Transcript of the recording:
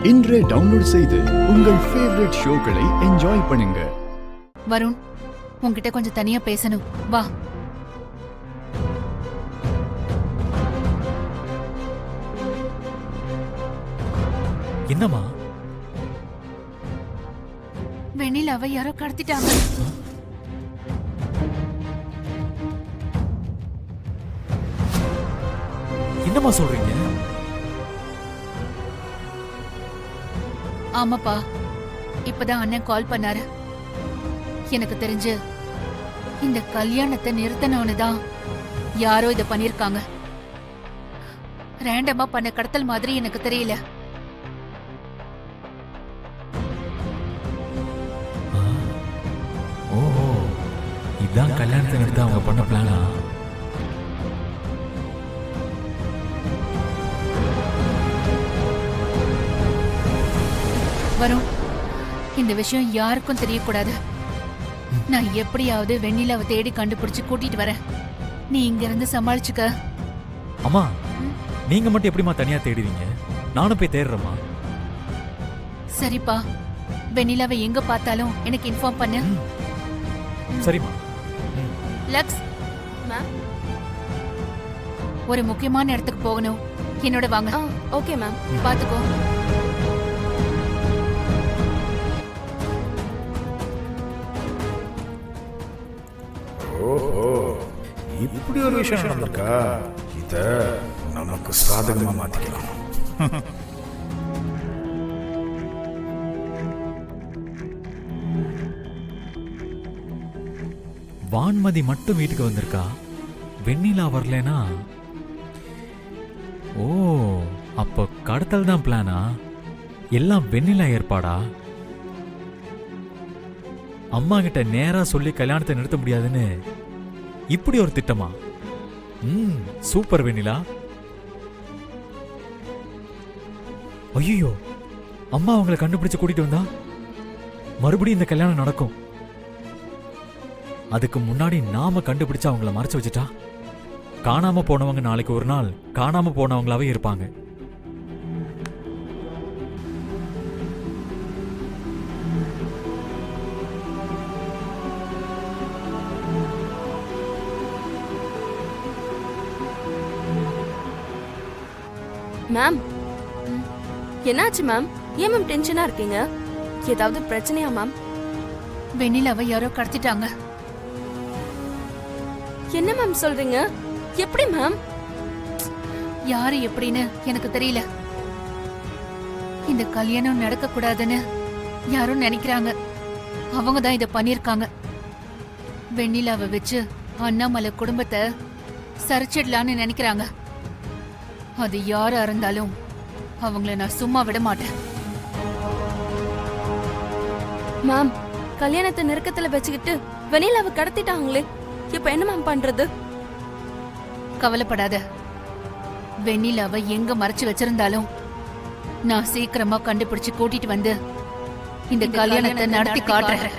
இன்றே டவுன்லோட் செய்து உங்கள் ஃபேவரட் ஷோக்களை என்ஜாய் பண்ணுங்க. வருண், உன்கிட்ட கொஞ்சம் தனியா பேசணும், வா. என்னம்மா? வெண்ணிலாவை யாரோ கடத்திட்டாங்க. என்னம்மா சொல்றீங்க? ஆமாப்பா, இப்பதான் அண்ணன் கால் பண்ணாரு. எனக்கு தெரிஞ்சு இந்த கல்யாணத்தை நிறுத்தணும்னு தான் யாரோ இத பண்ணிருக்காங்க. ரேண்டமா பண்ண கடத்தல் மாதிரி எனக்கு தெரியல. ஓஹோ, இதான் கல்யாணத்தை நிறுத்த அவங்க பண்ண பிளானா? வரும், இந்த விஷயம் யாருக்கும் தெரியக்கூடாது. நான் எப்படியாவது வெண்ணிலாவை தேடி கண்டுபிடிச்சு கூட்டிட்டு வரேன். நீ இங்க இருந்து சமாளிச்சுக்க. அம்மா, நீங்க மட்டும் எப்படிமா தனியா தேடுவீங்க? நானும் போய் தேடுறேம்மா. சரிப்பா, வெண்ணிலாவை எங்க பார்த்தாலும் எனக்கு இன்ஃபார்ம் பண்ணு. சரிம்மா. லக்ஸ் மேம், ஒரு முக்கியமான இடத்துக்கு போகணும். என்னோட வாங்க. Okay ma'am. பாத்துக்கோ. ஓஹோ, இப்படி ஒரு விஷயம் நடந்திருக்கா? இத நமக்கு சாதகமா மாத்திக்கலாம். வான்மதி மட்டும் வீட்டுக்கு வந்திருக்கா, வெண்ணிலா வரலனா? ஓ, அப்ப கடத்தல் தான் பிளானா? எல்லாம் வெண்ணிலா ஏற்பாடா? அம்மா கிட்ட நேரா சொல்லி கல்யாணத்தை நிறுத்த முடியாதுன்னு இப்படி ஒரு திட்டமா? சூப்பர் வெண்ணிலா. ஐயோ, அம்மா அவங்களை கண்டுபிடிச்சு கூட்டிட்டு வந்தா மறுபடியும் இந்த கல்யாணம் நடக்கும். அதுக்கு முன்னாடி நாம கண்டுபிடிச்சு அவங்கள மறைச்சு வச்சுட்டா காணாம போனவங்க நாளைக்கு ஒரு நாள் காணாம போனவங்களாவே இருப்பாங்க. மேம், என்னாச்சு மேம்? ஏன் மேம் டென்ஷனா இருக்கீங்க? ஏதாவது பிரச்சனையா மேம்? வெண்ணிலாவை யாரோ கடத்திட்டாங்க. என்ன மேம் சொல்றீங்க? எப்படி மேம்? யாரு எப்படின்னு எனக்கு தெரியல. இந்த கல்யாணம் நடக்க கூடாதுன்னு யாரும் நினைக்கிறாங்க. அவங்க தான் இத பண்ணிருக்காங்க. வெண்ணிலாவை வச்சு அண்ணாமலை குடும்பத்தை சரிச்சிடலான்னு நினைக்கிறாங்க. அது யாரா இருந்தாலும் அவங்கள நான் சும்மா விட மாட்டேன். மேம், கல்யாணத்தை நெருக்கத்துல வச்சுக்கிட்டு வெண்ணிலாவை கடத்திட்டாங்களே, இப்ப என்ன மேம் பண்றது? கவலைப்படாத. வெண்ணிலாவை எங்க மறைச்சு வச்சிருந்தாலும் நான் சீக்கிரமா கண்டுபிடிச்சு கூட்டிட்டு வந்து இந்த கல்யாணத்தை நடத்தி காட்டுறேன்.